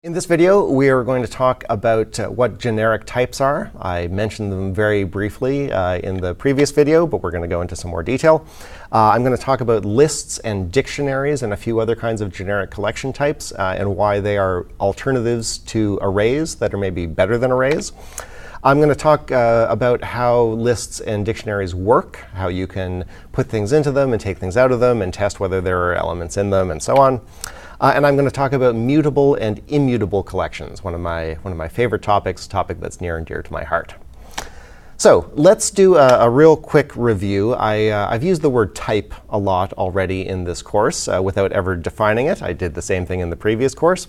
In this video, we are going to talk about what generic types are. I mentioned them very briefly in the previous video, but we're going to go into some more detail. I'm going to talk about lists and dictionaries and a few other kinds of generic collection types and why they are alternatives to arrays that are maybe better than arrays. I'm going to talk about how lists and dictionaries work, how you can put things into them and take things out of them and test whether there are elements in them and so on. And I'm going to talk about mutable and immutable collections, one of my favorite topics, a topic that's near and dear to my heart. So let's do a real quick review. I've used the word type a lot already in this course without ever defining it. I did the same thing in the previous course.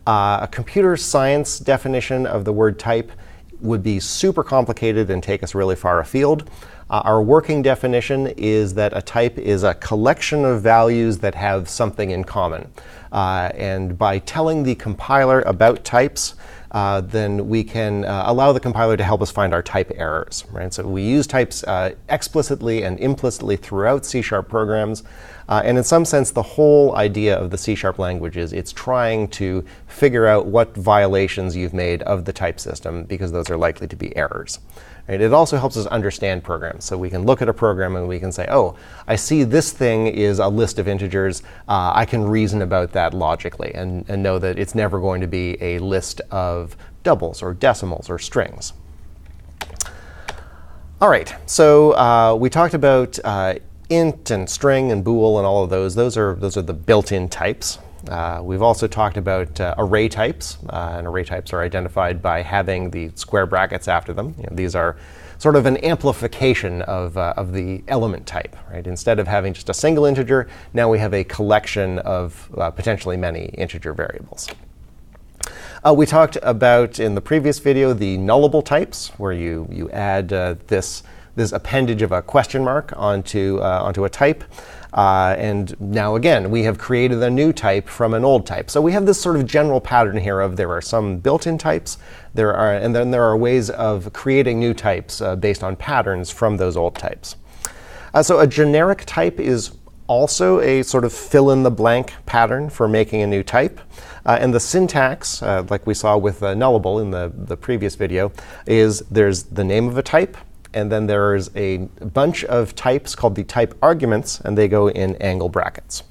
A computer science definition of the word type would be super complicated and take us really far afield. Our working definition is that a type is a collection of values that have something in common. And by telling the compiler about types, then we can allow the compiler to help us find our type errors. Right? So we use types explicitly and implicitly throughout C# programs. And in some sense, the whole idea of the C# language is it's trying to figure out what violations you've made of the type system, because those are likely to be errors. Right? It also helps us understand programs. So we can look at a program and we can say, oh, I see this thing is a list of integers. I can reason about that logically and know that it's never going to be a list of doubles or decimals or strings. All right, so we talked about int and string and bool and all of those. Those are the built-in types. We've also talked about array types, and array types are identified by having the square brackets after them. These are sort of an amplification of the element type. Right? Instead of having just a single integer, now we have a collection of potentially many integer variables. We talked about in the previous video the nullable types, where you add this appendage of a question mark onto a type. And now again, we have created a new type from an old type. So we have this sort of general pattern here of there are some built-in types, and then there are ways of creating new types based on patterns from those old types. So a generic type is also a sort of fill-in-the-blank pattern for making a new type. And the syntax, like we saw with nullable in the previous video, is there's the name of a type, and then there's a bunch of types called the type arguments, and they go in angle brackets.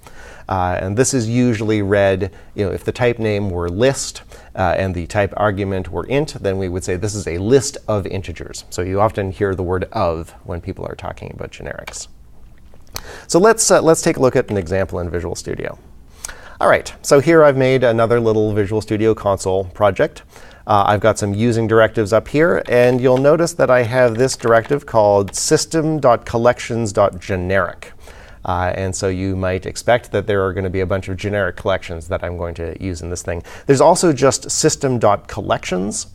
And this is usually read, if the type name were list and the type argument were int, then we would say this is a list of integers. So you often hear the word of when people are talking about generics. So let's take a look at an example in Visual Studio. All right, so here I've made another little Visual Studio console project. I've got some using directives up here, and you'll notice that I have this directive called system.collections.generic. And so you might expect that there are going to be a bunch of generic collections that I'm going to use in this thing. There's also just system.collections.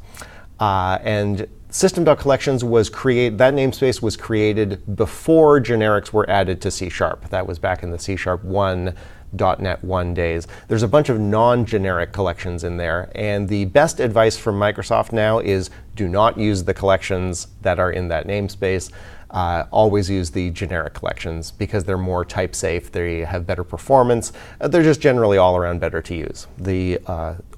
And system.collections was created, that namespace was created before generics were added to C#. That was back in the C# 1. .NET 1 days. There's a bunch of non-generic collections in there. And the best advice from Microsoft now is do not use the collections that are in that namespace. Always use the generic collections because they're more type safe. They have better performance. They're just generally all around better to use. The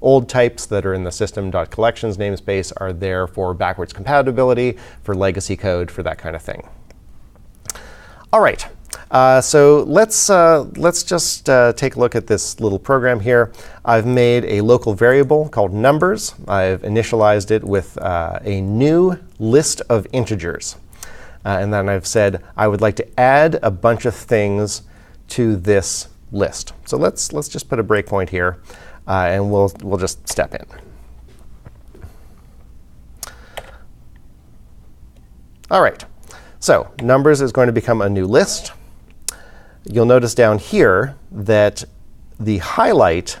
old types that are in the system.collections namespace are there for backwards compatibility, for legacy code, for that kind of thing. All right. So let's just take a look at this little program here. I've made a local variable called numbers. I've initialized it with a new list of integers. And then I've said I would like to add a bunch of things to this list. So let's just put a breakpoint here, and we'll just step in. All right. So numbers is going to become a new list. You'll notice down here that the highlight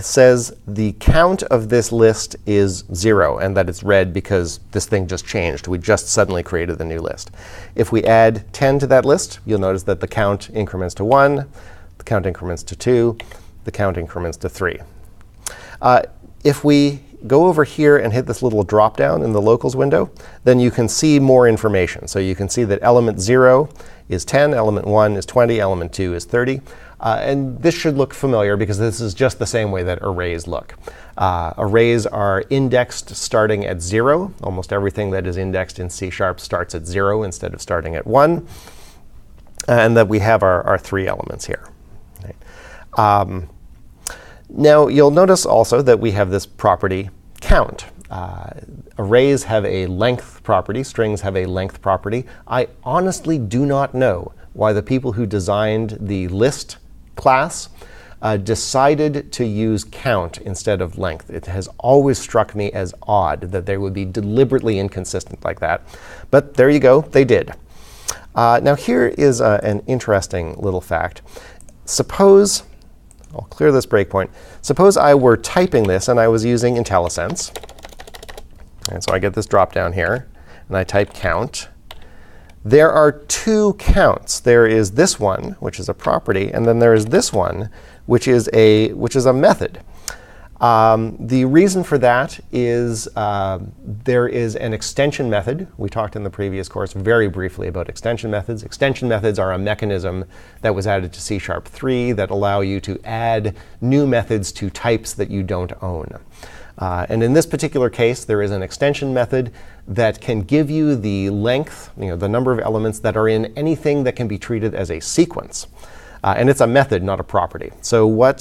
says the count of this list is 0, and that it's red because this thing just changed. We just suddenly created the new list. If we add 10 to that list, you'll notice that the count increments to 1, the count increments to 2, the count increments to 3. If we go over here and hit this little drop down in the locals window, then you can see more information. So you can see that element 0 is 10, element 1 is 20, element 2 is 30. And this should look familiar because this is just the same way that arrays look. Arrays are indexed starting at 0. Almost everything that is indexed in C# starts at 0 instead of starting at 1. And that we have our 3 elements here. Right. Now, you'll notice also that we have this property count. Arrays have a length property. Strings have a length property. I honestly do not know why the people who designed the list class decided to use count instead of length. It has always struck me as odd that they would be deliberately inconsistent like that. But there you go, they did. Now here is an interesting little fact. Suppose, I'll clear this breakpoint. Suppose I were typing this and I was using IntelliSense. And so I get this drop down here, and I type count. There are 2 counts. There is this one, which is a property, and then there is this one, which is a method. The reason for that is there is an extension method. We talked in the previous course very briefly about extension methods. Extension methods are a mechanism that was added to C#3 that allow you to add new methods to types that you don't own. And in this particular case, there is an extension method that can give you the length, the number of elements that are in anything that can be treated as a sequence. And it's a method, not a property. So what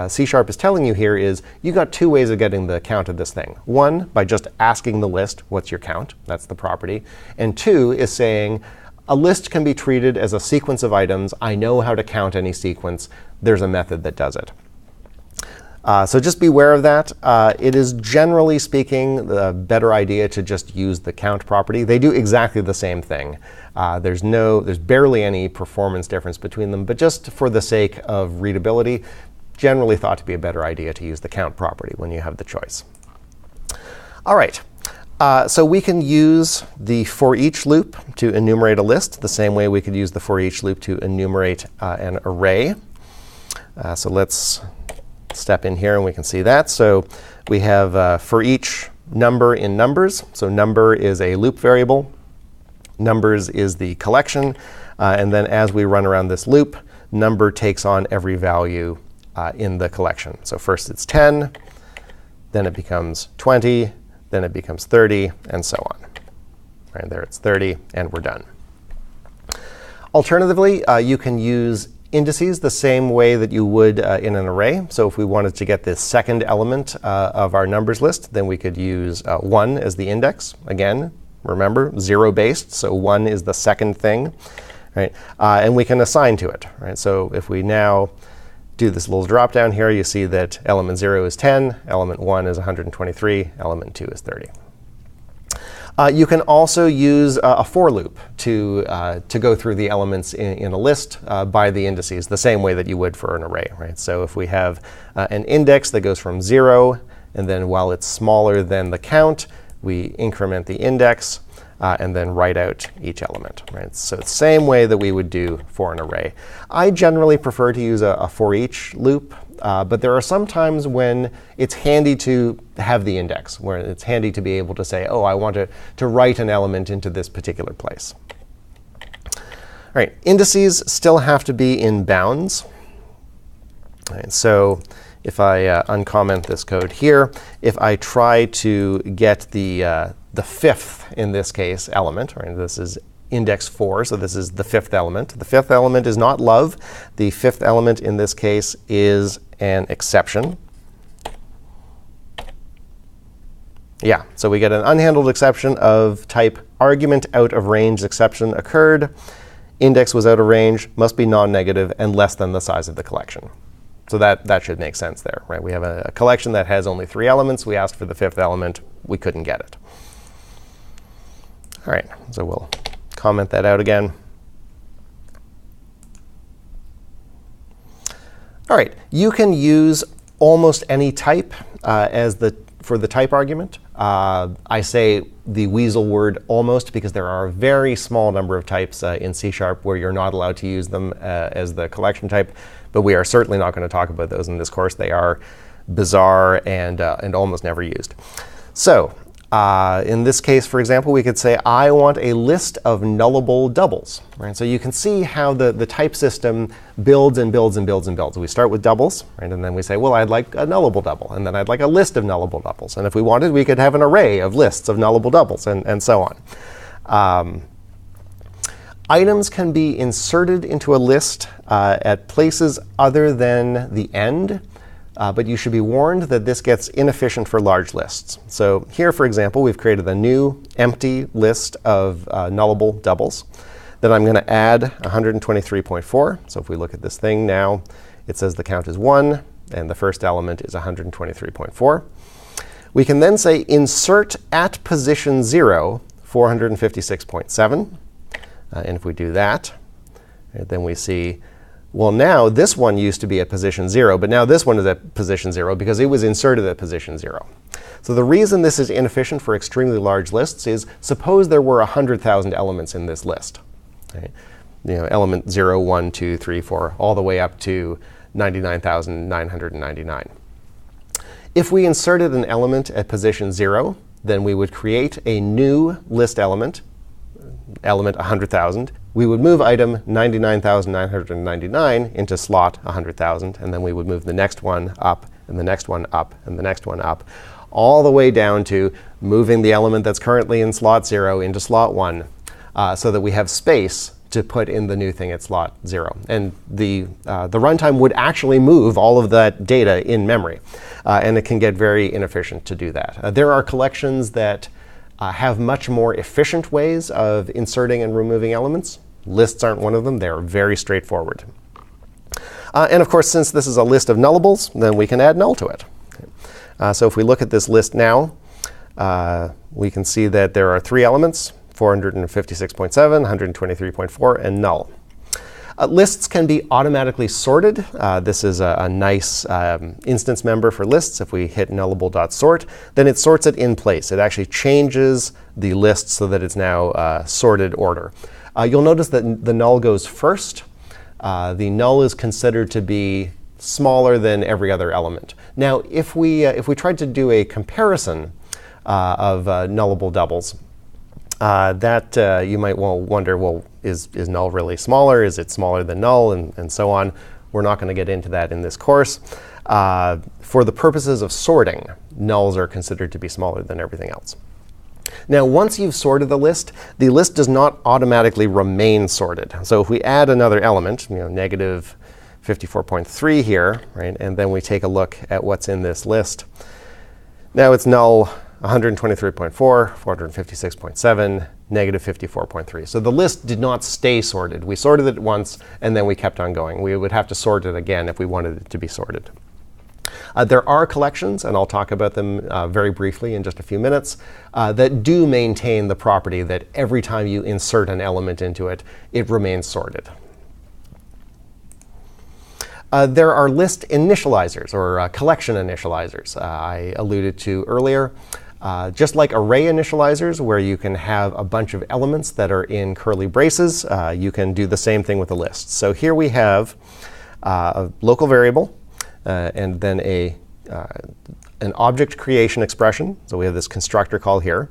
C# is telling you here is you got 2 ways of getting the count of this thing. 1, by just asking the list, what's your count? That's the property. And 2 is saying, a list can be treated as a sequence of items. I know how to count any sequence. There's a method that does it. So just beware of that. It is generally speaking the better idea to just use the count property. They do exactly the same thing. There's barely any performance difference between them. But just for the sake of readability, generally thought to be a better idea to use the count property when you have the choice. All right. So we can use the for each loop to enumerate a list the same way we could use the for each loop to enumerate an array. So let's step in here and we can see that. So we have for each number in numbers. So number is a loop variable. Numbers is the collection. And then as we run around this loop, number takes on every value in the collection. So first it's 10, then it becomes 20, then it becomes 30, and so on. Right there it's 30, and we're done. Alternatively, you can use indices the same way that you would in an array. So if we wanted to get the second element of our numbers list, then we could use 1 as the index. Again, remember, 0-based, so 1 is the second thing. Right? And we can assign to it. Right? So if we now do this little drop down here, you see that element 0 is 10, element 1 is 123, element 2 is 30. You can also use a for loop to go through the elements in a list by the indices, the same way that you would for an array. Right? So if we have an index that goes from 0, and then while it's smaller than the count, we increment the index, and then write out each element. Right? So it's the same way that we would do for an array. I generally prefer to use a for each loop. But there are some times when it's handy to have the index, where it's handy to be able to say, oh, I want to write an element into this particular place. All right, indices still have to be in bounds. All right, so if I uncomment this code here, if I try to get the fifth, in this case, element, right, this is index 4, so this is the 5th element. The 5th element is not love. The 5th element in this case is an exception. Yeah, so we get an unhandled exception of type argument out of range exception occurred. Index was out of range, must be non-negative, and less than the size of the collection. So that should make sense there. Right? We have a collection that has only 3 elements. We asked for the 5th element. We couldn't get it. All right, so we'll comment that out again. All right, you can use almost any type for the type argument. I say the weasel word almost because there are a very small number of types in C# where you're not allowed to use them as the collection type. But we are certainly not going to talk about those in this course. They are bizarre and almost never used. So In this case, for example, we could say, I want a list of nullable doubles. Right? So you can see how the type system builds and builds and builds and builds. We start with doubles, right? And then we say, well, I'd like a nullable double. And then I'd like a list of nullable doubles. And if we wanted, we could have an array of lists of nullable doubles, and so on. Items can be inserted into a list at places other than the end. But you should be warned that this gets inefficient for large lists. So here, for example, we've created a new empty list of nullable doubles. Then I'm going to add 123.4. So if we look at this thing now, it says the count is 1, and the first element is 123.4. We can then say insert at position 0, 456.7. And if we do that, then we see, well, now this one used to be at position 0, but now this one is at position 0 because it was inserted at position 0. So the reason this is inefficient for extremely large lists is, suppose there were 100,000 elements in this list. Okay? You know, element 0, 1, 2, 3, 4, all the way up to 99,999. If we inserted an element at position 0, then we would create a new list element 100,000. We would move item 99,999 into slot 100,000, and then we would move the next one up, and the next one up, and the next one up, all the way down to moving the element that's currently in slot 0 into slot 1, so that we have space to put in the new thing at slot 0. And the runtime would actually move all of that data in memory, and it can get very inefficient to do that. There are collections that have much more efficient ways of inserting and removing elements. Lists aren't one of them. They're very straightforward. And of course, since this is a list of nullables, then we can add null to it. So if we look at this list now, we can see that there are 3 elements, 456.7, 123.4, and null. Lists can be automatically sorted. This is a nice instance member for lists. If we hit nullable.sort, then it sorts it in place. It actually changes the list so that it's now sorted order. You'll notice that the null goes first. The null is considered to be smaller than every other element. Now, if we tried to do a comparison of nullable doubles, you might wonder, well, is null really smaller? Is it smaller than null? And so on. We're not going to get into that in this course. For the purposes of sorting, nulls are considered to be smaller than everything else. Now, once you've sorted the list does not automatically remain sorted. So if we add another element, negative 54.3 here, right, and then we take a look at what's in this list, now it's null 123.4, 456.7, negative 54.3. So the list did not stay sorted. We sorted it once, and then we kept on going. We would have to sort it again if we wanted it to be sorted. There are collections, and I'll talk about them very briefly in just a few minutes, that do maintain the property that every time you insert an element into it, it remains sorted. There are list initializers, or collection initializers, I alluded to earlier. Just like array initializers, where you can have a bunch of elements that are in curly braces, you can do the same thing with a list. So here we have a local variable, and then an object creation expression. So we have this constructor call here.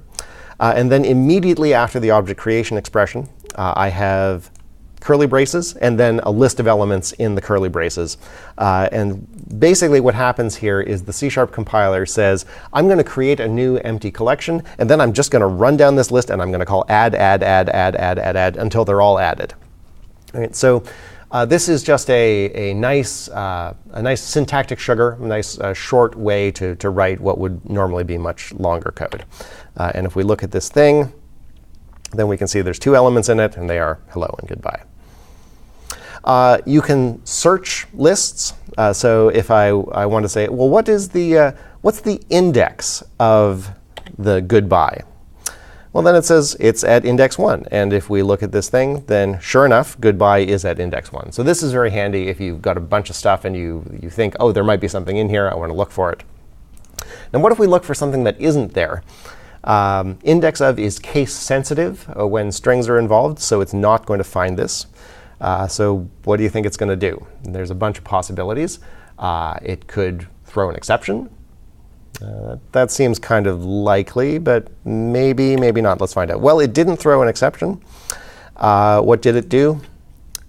And then immediately after the object creation expression, I have curly braces, and then a list of elements in the curly braces. And basically what happens here is the C# compiler says, I'm going to create a new empty collection, and then I'm just going to run down this list, and I'm going to call add until they're all added. All right, so this is just a nice syntactic sugar, a nice short way to write what would normally be much longer code. And if we look at this thing, then we can see there's 2 elements in it, and they are hello and goodbye. You can search lists. So if I want to say, well, what's the index of the goodbye? Well, then it says it's at index 1. And if we look at this thing, then sure enough, goodbye is at index 1. So this is very handy if you've got a bunch of stuff and you think, oh, there might be something in here. I want to look for it. Now, what if we look for something that isn't there? Index of is case sensitive when strings are involved, so it's not going to find this. So what do you think it's going to do? There's a bunch of possibilities. It could throw an exception. That seems kind of likely, but maybe, maybe not. Let's find out. Well, it didn't throw an exception. What did it do?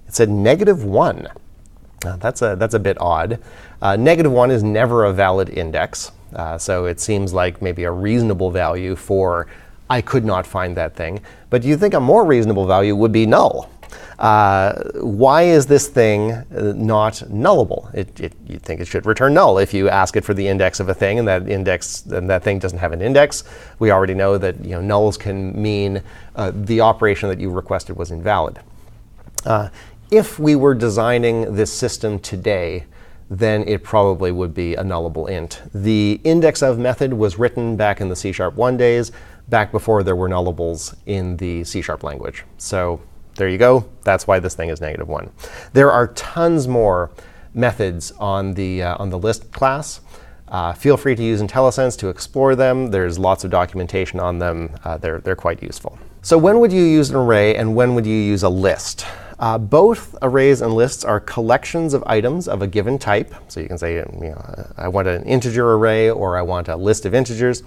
It said -1. That's a bit odd. -1 is never a valid index. So it seems like maybe a reasonable value for I could not find that thing. But you think a more reasonable value would be null. Why is this thing not nullable? You'd think it should return null if you ask it for the index of a thing and that thing doesn't have an index. We already know that nulls can mean the operation that you requested was invalid. If we were designing this system today, then it probably would be a nullable int. The index of method was written back in the C#1 days, back before there were nullables in the C# language. So there you go. That's why this thing is -1. There are tons more methods on the list class. Feel free to use IntelliSense to explore them. There's lots of documentation on them. They're quite useful. So when would you use an array and when would you use a list? Both arrays and lists are collections of items of a given type. So you can say, I want an integer array or I want a list of integers.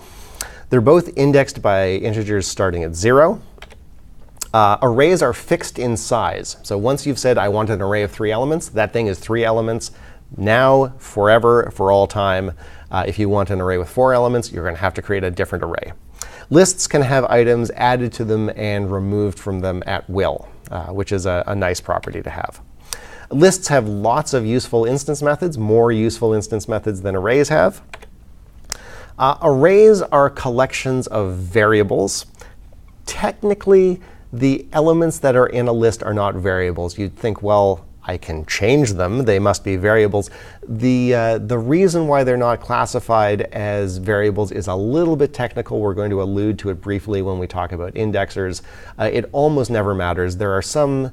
They're both indexed by integers starting at 0. Arrays are fixed in size. So once you've said, I want an array of 3 elements, that thing is 3 elements now, forever, for all time. If you want an array with 4 elements, you're going to have to create a different array. Lists can have items added to them and removed from them at will, which is a nice property to have. Lists have lots of useful instance methods, more useful instance methods than arrays have. Arrays are collections of variables. Technically, the elements that are in a list are not variables. You'd think, well, I can change them. They must be variables. The reason why they're not classified as variables is a little bit technical. We're going to allude to it briefly when we talk about indexers. It almost never matters. There are some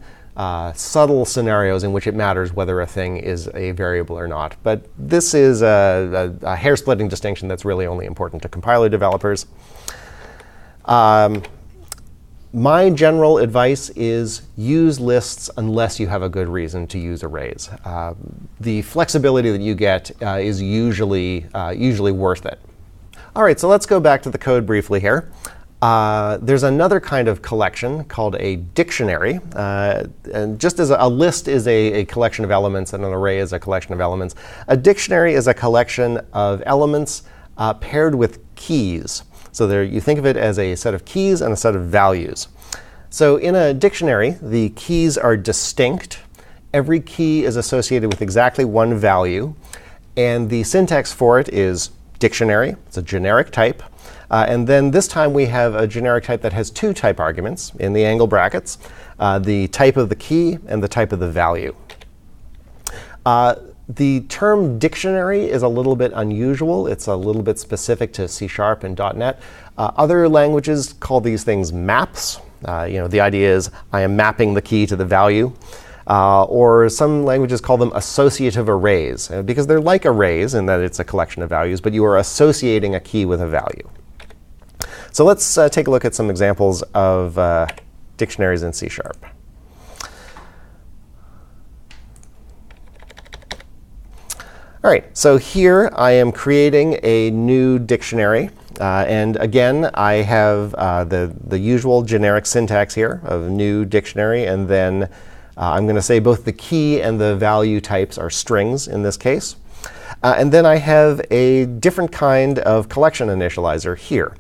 subtle scenarios in which it matters whether a thing is a variable or not. But this is a hair-splitting distinction that's really only important to compiler developers. My general advice is use lists unless you have a good reason to use arrays. The flexibility that you get is usually worth it. All right, so let's go back to the code briefly here. There's another kind of collection called a dictionary. And just as a list is a collection of elements and an array is a collection of elements, a dictionary is a collection of elements paired with keys. So there, you think of it as a set of keys and a set of values. So in a dictionary, the keys are distinct. Every key is associated with exactly one value. And the syntax for it is dictionary. It's a generic type. And then this time we have a generic type that has 2 type arguments in the angle brackets, the type of the key and the type of the value. The term dictionary is a little bit unusual. It's a little bit specific to C# and .NET. Other languages call these things maps. The idea is I am mapping the key to the value. Or some languages call them associative arrays, because they're like arrays in that it's a collection of values, but you are associating a key with a value. So let's take a look at some examples of dictionaries in C#. All right, so here I am creating a new dictionary. And again, I have the usual generic syntax here of new dictionary. And then I'm going to say both the key and the value types are strings in this case. And then I have a different kind of collection initializer here.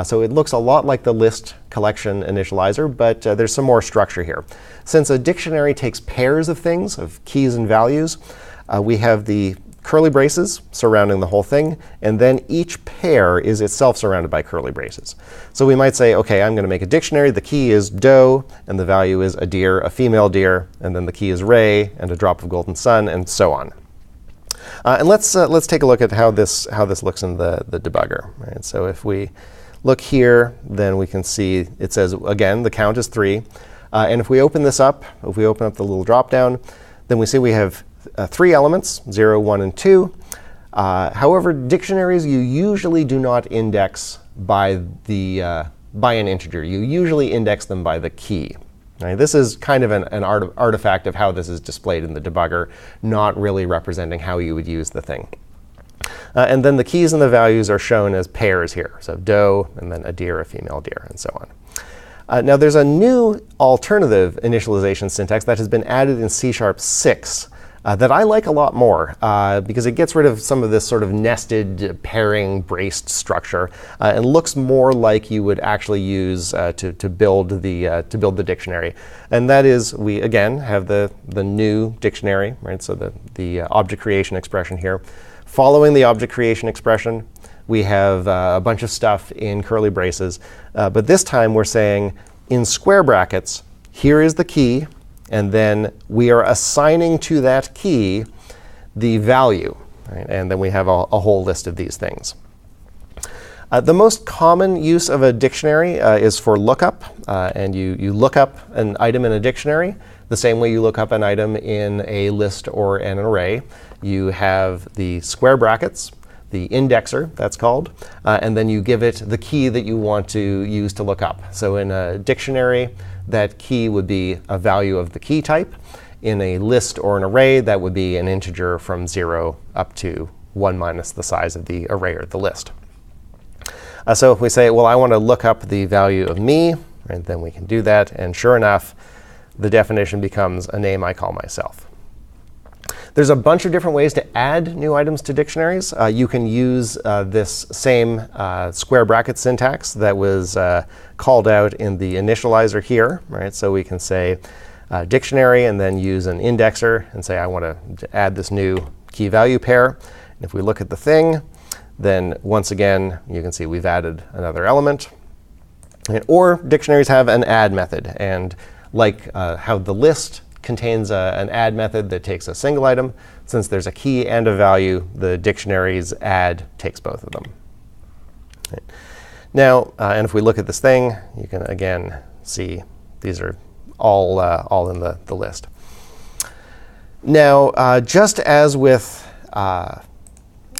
So it looks a lot like the list collection initializer, but there's some more structure here. Since a dictionary takes pairs of things, of keys and values, we have the curly braces surrounding the whole thing, and then each pair is itself surrounded by curly braces. So we might say, OK, I'm going to make a dictionary. The key is doe, and the value is a deer, a female deer, and then the key is ray, and a drop of golden sun, and so on. And let's take a look at how this looks in the debugger. Right? So if we look here, then we can see it says, again, the count is 3. And if we open this up, if we open up the little drop down, then we see we have 3 elements, 0, 1, and 2. However, dictionaries you usually do not index by an integer. You usually index them by the key. Right? This is kind of an artifact of how this is displayed in the debugger, not really representing how you would use the thing. And then the keys and the values are shown as pairs here. So doe, and then a deer, a female deer, and so on. Now there's a new alternative initialization syntax that has been added in C#6 that I like a lot more because it gets rid of some of this sort of nested pairing braced structure and looks more like you would actually use to build the dictionary. And that is, we again have the new dictionary, right? So the object creation expression here. Following the object creation expression, we have a bunch of stuff in curly braces. But this time we're saying in square brackets, here is the key. And then we are assigning to that key the value. Right? And then we have a whole list of these things. The most common use of a dictionary is for lookup. And you look up an item in a dictionary the same way you look up an item in a list or an array. You have the square brackets, the indexer, that's called, and then you give it the key that you want to use to look up. So in a dictionary, that key would be a value of the key type. In a list or an array, that would be an integer from 0 up to 1 minus the size of the array or the list. So if we say, well, I want to look up the value of me, and then we can do that. And sure enough, the definition becomes a name I call myself. There's a bunch of different ways to add new items to dictionaries. You can use this same square bracket syntax that was called out in the initializer here. Right? So we can say dictionary and then use an indexer and say I want to add this new key value pair. And if we look at the thing, then once again, you can see we've added another element. Or dictionaries have an add method. And like how the list contains an add method that takes a single item, since there's a key and a value, the dictionary's add takes both of them. Right. Now, and if we look at this thing, you can again see these are all in the list. Now, just as with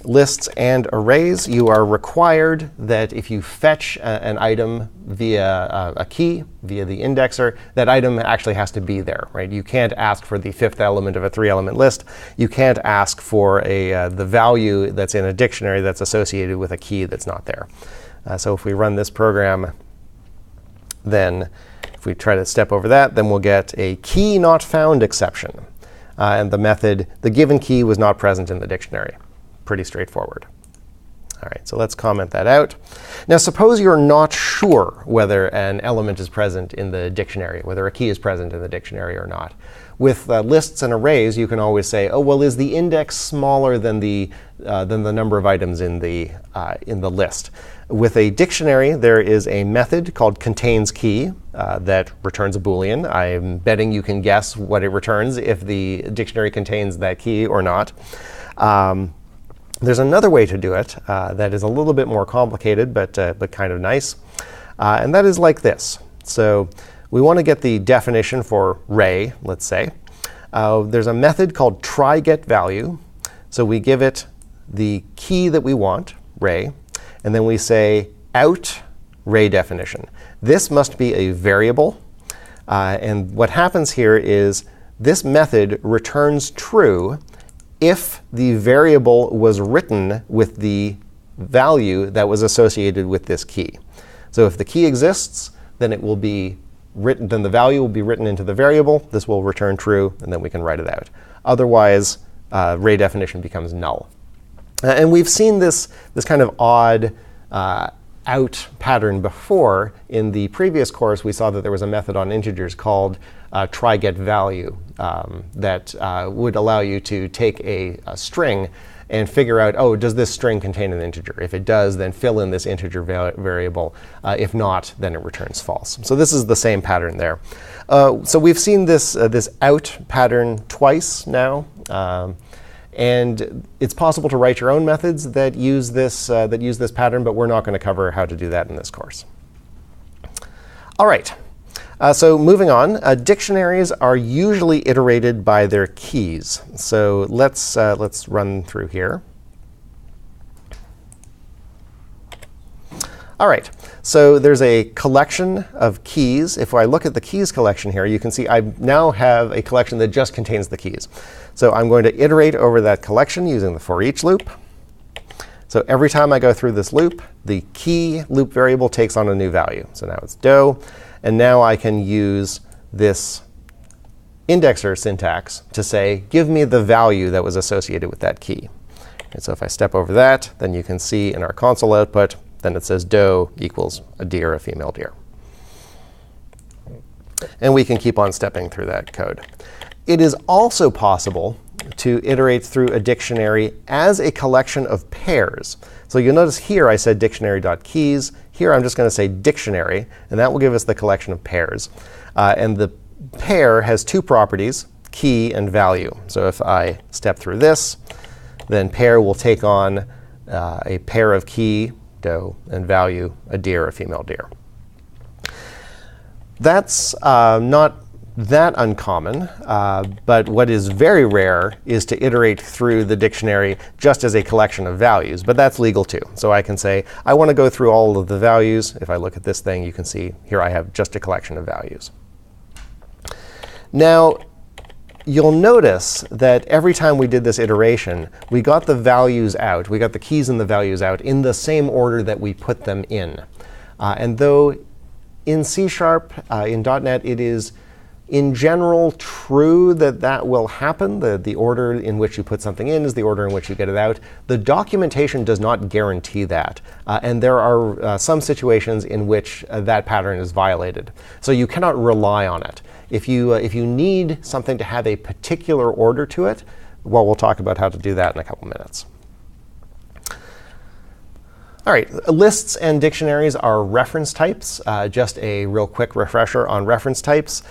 lists and arrays, you are required that if you fetch an item via a key, via the indexer, that item actually has to be there. Right? You can't ask for the 5th element of a 3-element list. You can't ask for the value that's in a dictionary that's associated with a key that's not there. So if we run this program, then if we try to step over that, then we'll get a key not found exception. And the method, the given key was not present in the dictionary. Pretty straightforward. All right, so let's comment that out. Now, suppose you're not sure whether an element is present in the dictionary, whether a key is present in the dictionary or not. With lists and arrays, you can always say, oh, well, is the index smaller than the number of items in the list? With a dictionary, there is a method called contains_key that returns a Boolean. I'm betting you can guess what it returns if the dictionary contains that key or not. There's another way to do it that is a little bit more complicated, but kind of nice. And that is like this. So we want to get the definition for Ray, let's say. There's a method called try_get_value. So we give it the key that we want, Ray, and then we say out Ray definition. This must be a variable. And what happens here is this method returns true if the variable was written with the value that was associated with this key. So if the key exists, then it will be written, then the value will be written into the variable. This will return true, and then we can write it out. Otherwise, Ray definition becomes null. And we've seen this kind of odd out pattern before. In the previous course, we saw that there was a method on integers called try_get_value that would allow you to take a string and figure out, oh, does this string contain an integer? If it does, then fill in this integer variable. If not, then it returns false. So this is the same pattern there. So we've seen this out pattern twice now. And it's possible to write your own methods that use this pattern, but we're not going to cover how to do that in this course. All right. So moving on, dictionaries are usually iterated by their keys. So let's run through here. All right. So there's a collection of keys. If I look at the keys collection here, you can see I now have a collection that just contains the keys. So I'm going to iterate over that collection using the for each loop. So every time I go through this loop, the key loop variable takes on a new value. So now it's doe. And now I can use this indexer syntax to say, give me the value that was associated with that key. And so if I step over that, then you can see in our console output, then it says doe equals a deer, a female deer. And we can keep on stepping through that code. It is also possible to iterate through a dictionary as a collection of pairs. So you'll notice here I said dictionary.keys. Here I'm just going to say dictionary, and that will give us the collection of pairs. And the pair has two properties, key and value. So if I step through this, then pair will take on a pair of key, doe, and value, a deer, a female deer. That's not that uncommon, but what is very rare is to iterate through the dictionary just as a collection of values. But that's legal too. So I can say, I want to go through all of the values. If I look at this thing, you can see here I have just a collection of values. Now, you'll notice that every time we did this iteration, we got the values out. We got the keys and the values out in the same order that we put them in. And though in C#, in .NET, it is in general true that that will happen. The order in which you put something in is the order in which you get it out. The documentation does not guarantee that. And there are some situations in which that pattern is violated. So you cannot rely on it. If you need something to have a particular order to it, well, we'll talk about how to do that in a couple minutes. All right, lists and dictionaries are reference types. Just a real quick refresher on reference types.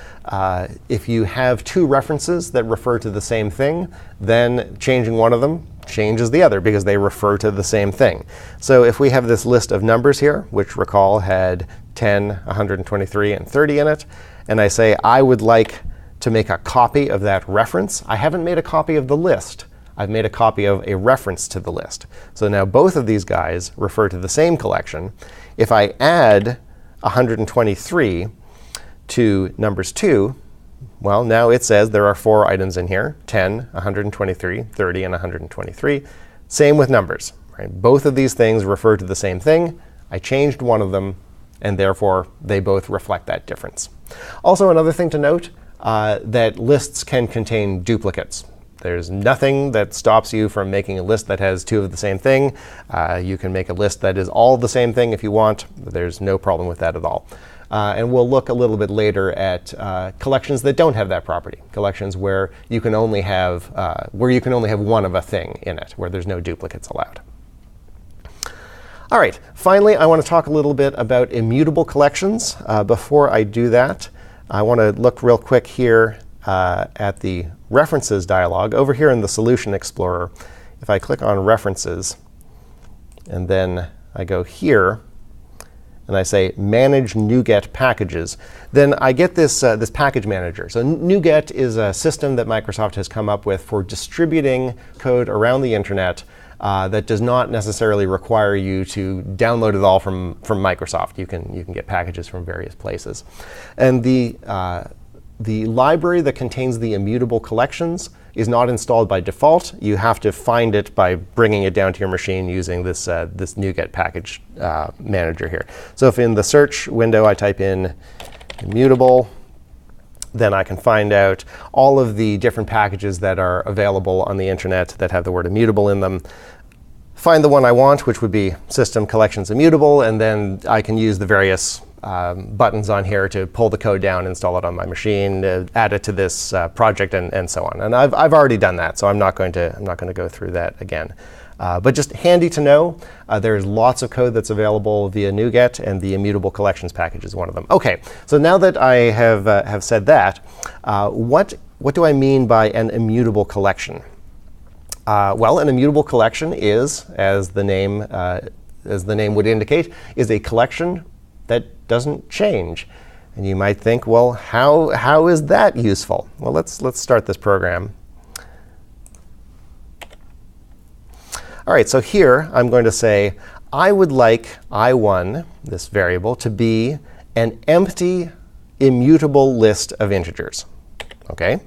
If you have two references that refer to the same thing, then changing one of them changes the other because they refer to the same thing. So if we have this list of numbers here, which recall had 10, 123, and 30 in it, and I say I would like to make a copy of that reference, I haven't made a copy of the list. I've made a copy of a reference to the list. So now both of these guys refer to the same collection. If I add 123 to numbers 2, well, now it says there are 4 items in here, 10, 123, 30, and 123. Same with numbers. Right? Both of these things refer to the same thing. I changed one of them, and therefore they both reflect that difference. Also, another thing to note, that lists can contain duplicates. There's nothing that stops you from making a list that has 2 of the same thing. You can make a list that is all the same thing if you want. There's no problem with that at all. And we'll look a little bit later at collections that don't have that property. Collections where you can only have one of a thing in it, where there's no duplicates allowed. All right, finally, I want to talk a little bit about immutable collections. Before I do that, I want to look real quick here at the References dialog. Over here in the Solution Explorer, if I click on References, and then I go here, and I say Manage NuGet Packages, then I get this, this package manager. So NuGet is a system that Microsoft has come up with for distributing code around the internet that does not necessarily require you to download it all from Microsoft. You can get packages from various places. And the library that contains the immutable collections is not installed by default. You have to find it by bringing it down to your machine using this, this NuGet package manager here. So if in the search window I type in immutable, then I can find out all of the different packages that are available on the internet that have the word immutable in them. Find the one I want, which would be System Collections Immutable, and then I can use the various buttons on here to pull the code down, install it on my machine, add it to this project, and so on. And I've already done that, so I'm not going to go through that again. But just handy to know, there's lots of code that's available via NuGet, and the immutable collections package is one of them. OK, so now that I have said that, what do I mean by an immutable collection? Well, an immutable collection is, as the name would indicate, is a collection that doesn't change. And you might think, well, how is that useful? Well, let's start this program. All right, so here I'm going to say I would like I1, this variable, to be an empty, immutable list of integers. OK?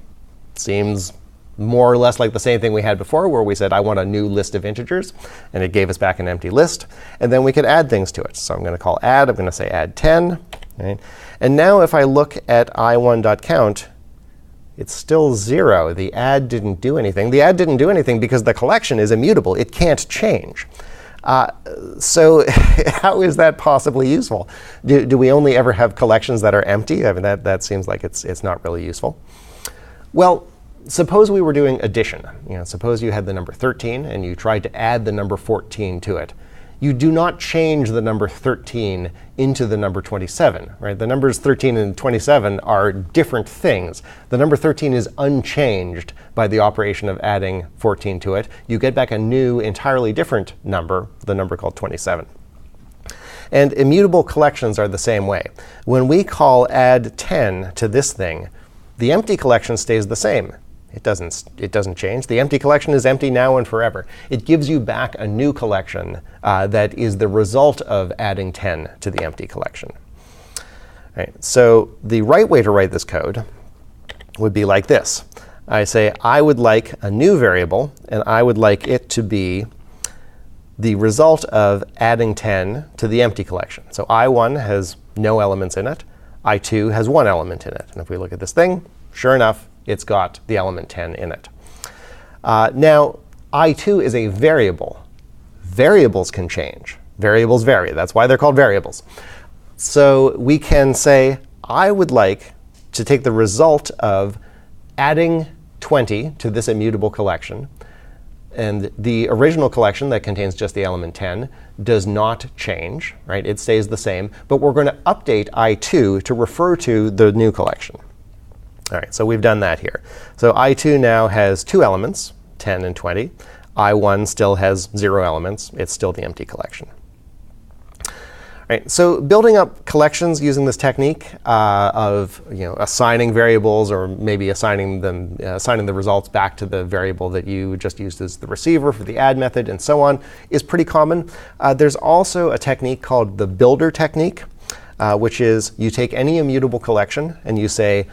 Seems more or less like the same thing we had before, where we said, I want a new list of integers, and it gave us back an empty list. And then we could add things to it. So I'm going to call add. I'm going to say add 10. Right? And now if I look at i1.count, it's still 0. The add didn't do anything. The add didn't do anything because the collection is immutable. It can't change. So how is that possibly useful? Do we only ever have collections that are empty? I mean, that seems like it's not really useful. Well, suppose we were doing addition. Suppose you had the number 13 and you tried to add the number 14 to it. You do not change the number 13 into the number 27, right? The numbers 13 and 27 are different things. The number 13 is unchanged by the operation of adding 14 to it. You get back a new, entirely different number, the number called 27. And immutable collections are the same way. When we call add 10 to this thing, the empty collection stays the same. It doesn't change. The empty collection is empty now and forever. It gives you back a new collection that is the result of adding 10 to the empty collection. Right, so the right way to write this code would be like this. I say I would like a new variable, and I would like it to be the result of adding 10 to the empty collection. So I1 has no elements in it. I2 has 1 element in it. And if we look at this thing, sure enough, it's got the element 10 in it. Now, I2 is a variable. Variables can change. Variables vary. That's why they're called variables. So we can say, I would like to take the result of adding 20 to this immutable collection. And the original collection that contains just the element 10 does not change, right? It stays the same. But we're going to update I2 to refer to the new collection. All right, so we've done that here. So I2 now has 2 elements, 10 and 20. I1 still has 0 elements. It's still the empty collection. All right, so building up collections using this technique of assigning variables, or maybe assigning the results back to the variable that you just used as the receiver for the add method, and so on, is pretty common. There's also a technique called the builder technique, which is you take any immutable collection and you say,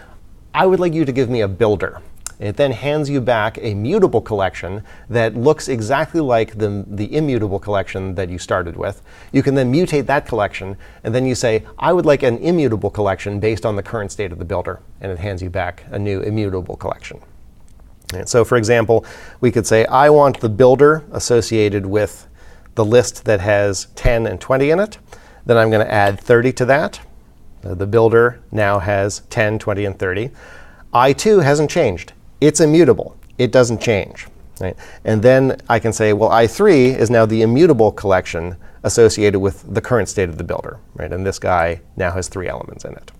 I would like you to give me a builder. It then hands you back a mutable collection that looks exactly like the immutable collection that you started with. You can then mutate that collection, and then you say, I would like an immutable collection based on the current state of the builder. And it hands you back a new immutable collection. And so for example, we could say, I want the builder associated with the list that has 10 and 20 in it. Then I'm going to add 30 to that. The builder now has 10, 20, and 30. I2 hasn't changed. It's immutable. It doesn't change. Right? And then I can say, well, I3 is now the immutable collection associated with the current state of the builder. Right? And this guy now has 3 elements in it.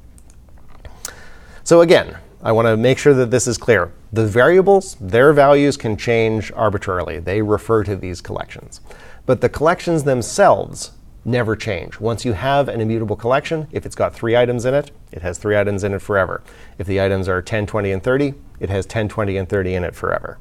So again, I want to make sure that this is clear. The variables, their values can change arbitrarily. They refer to these collections. But the collections themselves never change. Once you have an immutable collection, if it's got 3 items in it, it has 3 items in it forever. If the items are 10, 20, and 30, it has 10, 20, and 30 in it forever.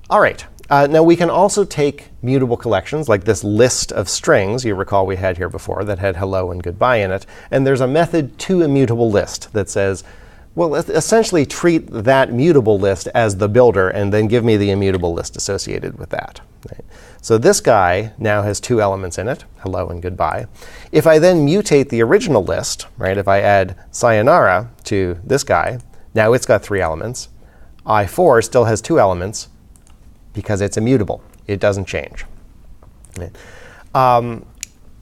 All right. Now we can also take mutable collections, like this list of strings you recall we had here before that had hello and goodbye in it. And there's a method toImmutableList that says, well, essentially treat that mutable list as the builder, and then give me the immutable list associated with that. Right? So this guy now has 2 elements in it, hello and goodbye. If I then mutate the original list, right, if I add sayonara to this guy, now it's got 3 elements. I4 still has 2 elements because it's immutable. It doesn't change. Right?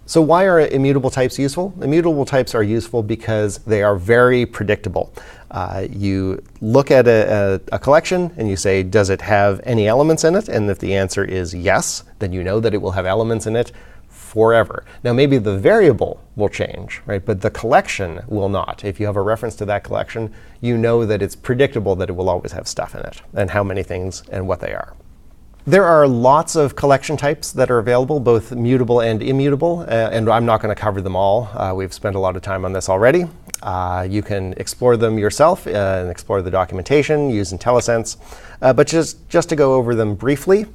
So why are immutable types useful? Immutable types are useful because they are very predictable. You look at a collection and you say, does it have any elements in it? And if the answer is yes, then you know that it will have elements in it forever. Now maybe the variable will change, right? But the collection will not. If you have a reference to that collection, you know that it's predictable that it will always have stuff in it, and how many things and what they are. There are lots of collection types that are available, both mutable and immutable, and I'm not going to cover them all. We've spent a lot of time on this already. You can explore them yourself and explore the documentation, use IntelliSense. But just to go over them briefly,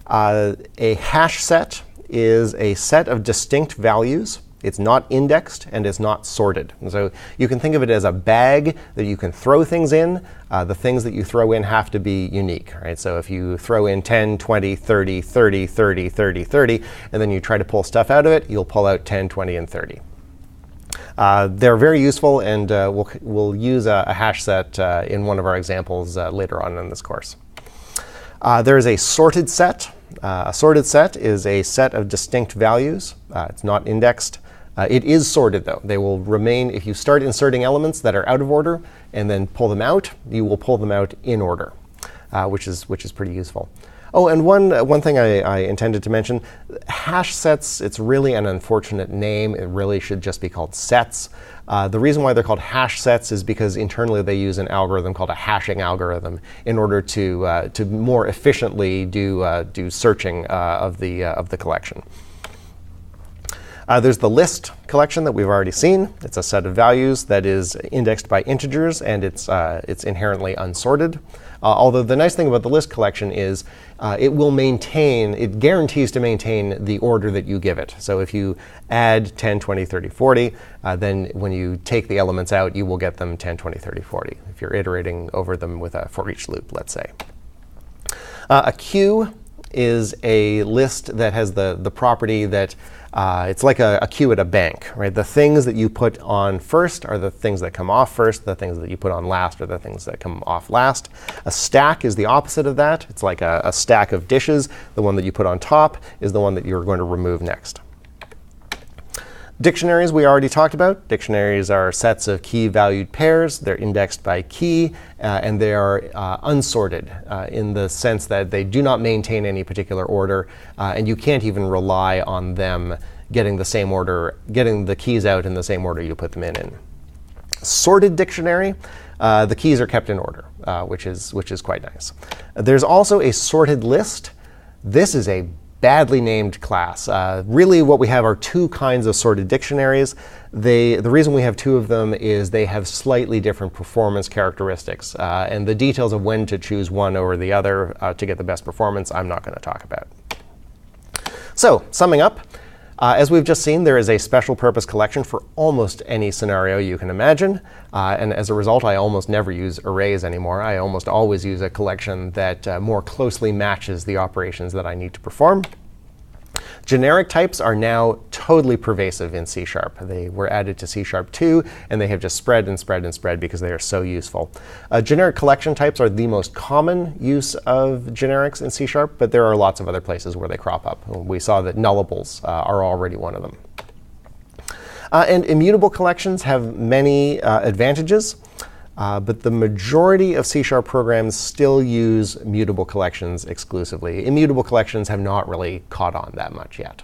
a hash set is a set of distinct values it's not indexed, and it's not sorted. And so you can think of it as a bag that you can throw things in. The things that you throw in have to be unique, right? So if you throw in 10, 20, 30, 30, 30, 30, 30, and then you try to pull stuff out of it, you'll pull out 10, 20, and 30. They're very useful, and we'll use a hash set in one of our examples later on in this course. There is a sorted set. A sorted set is a set of distinct values. It's not indexed. It is sorted, though. They will remain, if you start inserting elements that are out of order and then pull them out, you will pull them out in order, which is pretty useful. Oh, and one thing I intended to mention, hash sets, it's really an unfortunate name. It really should just be called sets. The reason why they're called hash sets is because internally they use an algorithm called a hashing algorithm in order to more efficiently do searching of the collection. There's the list collection that we've already seen. It's a set of values that is indexed by integers, and it's inherently unsorted. Although the nice thing about the list collection is it guarantees to maintain the order that you give it. So if you add 10, 20, 30, 40, then when you take the elements out, you will get them 10, 20, 30, 40, if you're iterating over them with a for each loop, let's say. A queue is a list that has the property that it's like a queue at a bank, right? The things that you put on first are the things that come off first. The things that you put on last are the things that come off last. A stack is the opposite of that. It's like a stack of dishes. The one that you put on top is the one that you're going to remove next. Dictionaries we already talked about. Dictionaries are sets of key-valued pairs. They're indexed by key, and they are unsorted in the sense that they do not maintain any particular order, and you can't even rely on them getting the same order, getting the keys out in the same order you put them in. Sorted dictionary, the keys are kept in order, which is quite nice. There's also a sorted list. This is a badly named class. Really what we have are two kinds of sorted dictionaries. The reason we have two of them is they have slightly different performance characteristics. And the details of when to choose one over the other to get the best performance, I'm not going to talk about. So, summing up, as we've just seen, there is a special purpose collection for almost any scenario you can imagine. And as a result, I almost never use arrays anymore. I almost always use a collection that more closely matches the operations that I need to perform. Generic types are now totally pervasive in C#. They were added to C# 2, and they have just spread and spread and spread because they are so useful. Generic collection types are the most common use of generics in C#, but there are lots of other places where they crop up. We saw that nullables are already one of them. And immutable collections have many advantages. But the majority of C# programs still use mutable collections exclusively. Immutable collections have not really caught on that much yet.